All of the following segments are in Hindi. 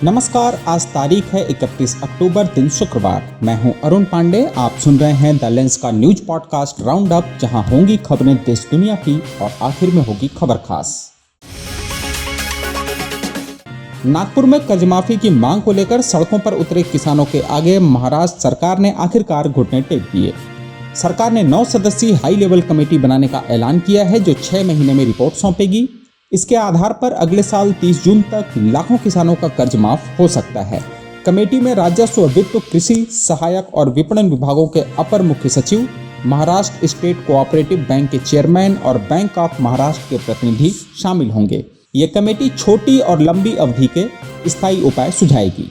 नमस्कार, आज तारीख है 31 अक्टूबर, दिन शुक्रवार। मैं हूं अरुण पांडे। आप सुन रहे हैं द लेंस का न्यूज पॉडकास्ट राउंड अप, जहां होंगी खबरें देश दुनिया की और आखिर में होगी खबर खास। नागपुर में कर्ज माफी की मांग को लेकर सड़कों पर उतरे किसानों के आगे महाराष्ट्र सरकार ने आखिरकार घुटने टेक दिए। सरकार ने 9 सदस्यीय हाई लेवल कमेटी बनाने का ऐलान किया है, जो 6 महीने में रिपोर्ट सौंपेगी। इसके आधार पर अगले साल 30 जून तक लाखों किसानों का कर्ज माफ हो सकता है। कमेटी में राजस्व, वित्त, कृषि, सहायक और विपणन विभागों के अपर मुख्य सचिव, महाराष्ट्र स्टेट कोऑपरेटिव बैंक के चेयरमैन और बैंक ऑफ महाराष्ट्र के प्रतिनिधि शामिल होंगे। ये कमेटी छोटी और लंबी अवधि के स्थायी उपाय सुझाएगी।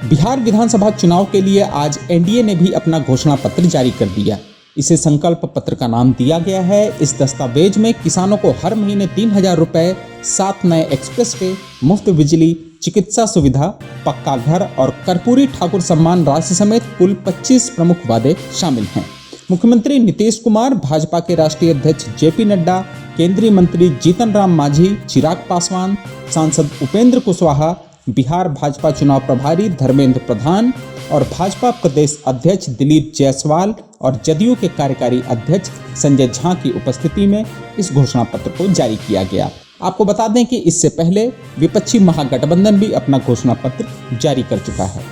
बिहार विधानसभा चुनाव के लिए आज एनडीए ने भी अपना घोषणा पत्र जारी कर दिया। इसे संकल्प पत्र का नाम दिया गया है। इस दस्तावेज में किसानों को हर महीने 3,000 रुपए, 7 नए एक्सप्रेसवे, मुफ्त बिजली, चिकित्सा सुविधा, पक्का घर और कर्पूरी ठाकुर सम्मान राशि समेत कुल 25 प्रमुख वादे शामिल हैं। मुख्यमंत्री नीतीश कुमार, भाजपा के राष्ट्रीय अध्यक्ष जेपी नड्डा, केंद्रीय मंत्री जीतन राम मांझी, चिराग पासवान, सांसद उपेंद्र कुशवाहा, बिहार भाजपा चुनाव प्रभारी धर्मेंद्र प्रधान और भाजपा प्रदेश अध्यक्ष दिलीप जायसवाल और जदयू के कार्यकारी अध्यक्ष संजय झा की उपस्थिति में इस घोषणा पत्र को जारी किया गया। आपको बता दें कि इससे पहले विपक्षी महागठबंधन भी अपना घोषणा पत्र जारी कर चुका है।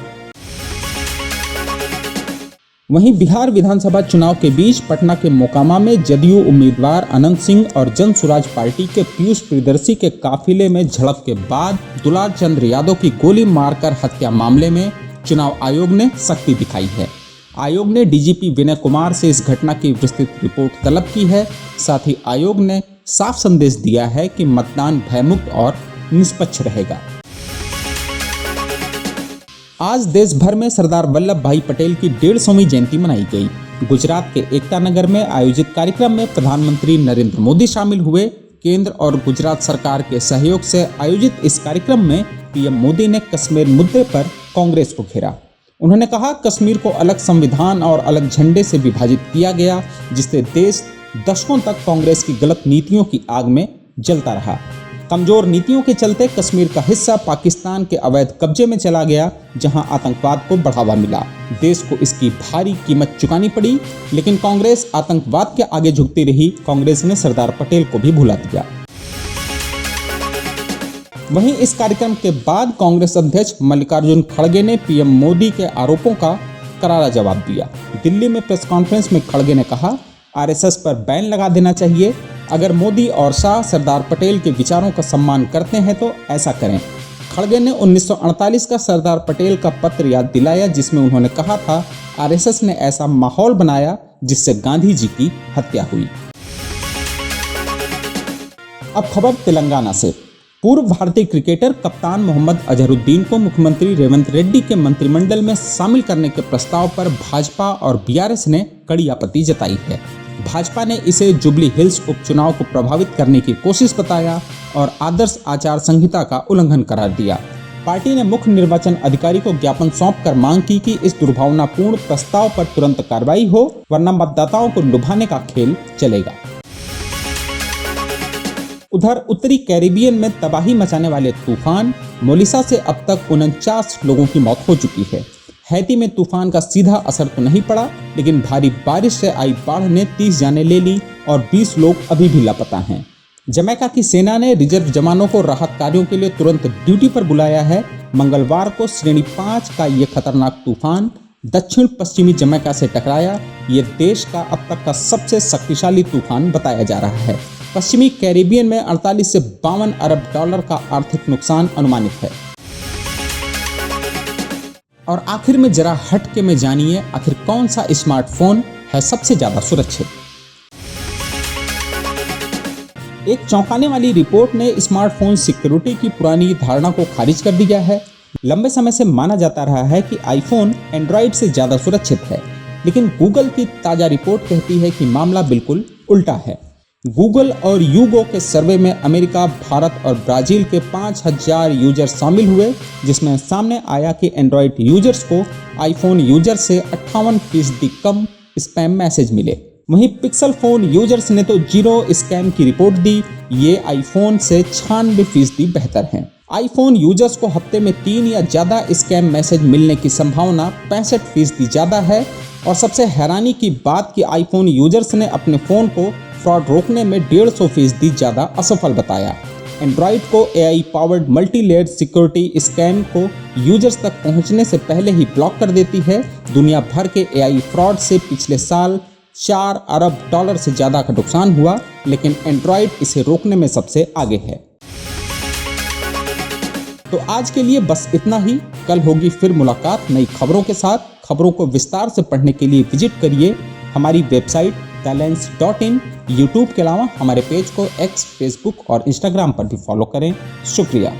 वहीं बिहार विधानसभा चुनाव के बीच पटना के मोकामा में जदयू उम्मीदवार अनंत सिंह और जन स्वराज पार्टी के पीयूष प्रियदर्शी के काफिले में झड़प के बाद दुलार चंद्र यादव की गोली मारकर हत्या मामले में चुनाव आयोग ने सख्ती दिखाई है। आयोग ने डीजीपी विनय कुमार से इस घटना की विस्तृत रिपोर्ट तलब की है। साथ ही आयोग ने साफ संदेश दिया है कि मतदान भयमुक्त और निष्पक्ष रहेगा। आज देश भर में सरदार वल्लभ भाई पटेल की 150वीं जयंती मनाई गई। गुजरात के एकता नगर में आयोजित कार्यक्रम में प्रधानमंत्री नरेंद्र मोदी शामिल हुए। केंद्र और गुजरात सरकार के सहयोग से आयोजित इस कार्यक्रम में पीएम मोदी ने कश्मीर मुद्दे पर कांग्रेस को घेरा। उन्होंने कहा, कश्मीर को अलग संविधान और अलग झंडे से विभाजित किया गया, जिससे देश दशकों तक कांग्रेस की गलत नीतियों की आग में जलता रहा। कमजोर नीतियों के चलते कश्मीर का हिस्सा पाकिस्तान के अवैध कब्जे में चला गया, जहां आतंकवाद को बढ़ावा मिला। देश को इसकी भारी कीमत चुकानी पड़ी, लेकिन कांग्रेस आतंकवाद के आगे झुकती रही। कांग्रेस ने सरदार पटेल को भी भुला दिया। वहीं इस कार्यक्रम के बाद कांग्रेस अध्यक्ष मल्लिकार्जुन खड़गे ने पीएम मोदी के आरोपों का करारा जवाब दिया। दिल्ली में प्रेस कॉन्फ्रेंस में खड़गे ने कहा, आरएसएस पर बैन लगा देना चाहिए। अगर मोदी और शाह सरदार पटेल के विचारों का सम्मान करते हैं तो ऐसा करें। खड़गे ने 1948 का सरदार पटेल का पत्र याद दिलाया, जिसमें उन्होंने कहा था, आरएसएस ने ऐसा माहौल बनाया जिससे गांधी जी की हत्या हुई। अब खबर तेलंगाना से। पूर्व भारतीय क्रिकेटर कप्तान मोहम्मद अजहरुद्दीन को मुख्यमंत्री रेवंत रेड्डी के मंत्रिमंडल में शामिल करने के प्रस्ताव पर भाजपा और बीआरएस ने कड़ी आपत्ति जताई है। भाजपा ने इसे जुबली हिल्स उपचुनाव को प्रभावित करने की कोशिश बताया और आदर्श आचार संहिता का उल्लंघन करार दिया। पार्टी ने मुख्य निर्वाचन अधिकारी को ज्ञापन सौंपकर मांग की कि इस दुर्भावनापूर्ण प्रस्ताव पर तुरंत कार्रवाई हो, वरना मतदाताओं को लुभाने का खेल चलेगा। उधर उत्तरी कैरिबियन में तबाही मचाने वाले तूफान मोलिसा से अब तक 49 लोगों की मौत हो चुकी है। हैती में तूफान का सीधा असर तो नहीं पड़ा, लेकिन भारी बारिश से आई बाढ़ ने 30 जानें ले ली और 20 लोग अभी भी लापता हैं। जमैका की सेना ने रिजर्व जवानों को राहत कार्यों के लिए तुरंत ड्यूटी पर बुलाया है। मंगलवार को श्रेणी 5 का ये खतरनाक तूफान दक्षिण पश्चिमी जमैका से टकराया। ये देश का अब तक का सबसे शक्तिशाली तूफान बताया जा रहा है। पश्चिमी कैरिबियन में 48 से 52 अरब डॉलर का आर्थिक नुकसान अनुमानित है। और आखिर में जरा हटके में जानिए, आखिर कौन सा स्मार्टफोन है सबसे ज्यादा सुरक्षित। एक चौंकाने वाली रिपोर्ट ने स्मार्टफोन सिक्योरिटी की पुरानी धारणा को खारिज कर दिया है। लंबे समय से माना जाता रहा है कि आईफोन एंड्रॉइड से ज्यादा सुरक्षित है, लेकिन गूगल की ताजा रिपोर्ट कहती है कि मामला बिल्कुल उल्टा है। गूगल और यूगो के सर्वे में अमेरिका, भारत और ब्राजील के 5,000 यूजर शामिल हुए, जिसमें सामने आया कि एंड्रॉइड यूजर्स को आईफोन यूजर से 58% कम स्पैम मैसेज मिले। वहीं पिक्सल फोन यूजर्स ने तो जीरो स्कैम की रिपोर्ट दी। ये आईफोन से 96% बेहतर हैं। आईफोन यूजर्स को हफ्ते में 3 या ज़्यादा स्कैम मैसेज मिलने की संभावना 65% ज़्यादा है। और सबसे हैरानी की बात कि आईफोन यूजर्स ने अपने फ़ोन को फ्रॉड रोकने में 150% ज़्यादा असफल बताया। एंड्रॉइड को AI powered multi layer security scam को यूजर्स तक पहुंचने से पहले ही ब्लॉक कर देती है। दुनिया भर के AI फ्रॉड से पिछले साल $4 अरब से ज़्यादा का नुकसान हुआ, लेकिन एंड्रॉइड इसे रोकने में सबसे आगे है। तो आज के लिए बस इतना ही। कल होगी फिर मुलाकात नई खबरों के साथ। खबरों को विस्तार से पढ़ने के लिए विजिट करिए हमारी वेबसाइट theLens.in। यूट्यूब के अलावा हमारे पेज को X, फेसबुक और इंस्टाग्राम पर भी फॉलो करें। शुक्रिया।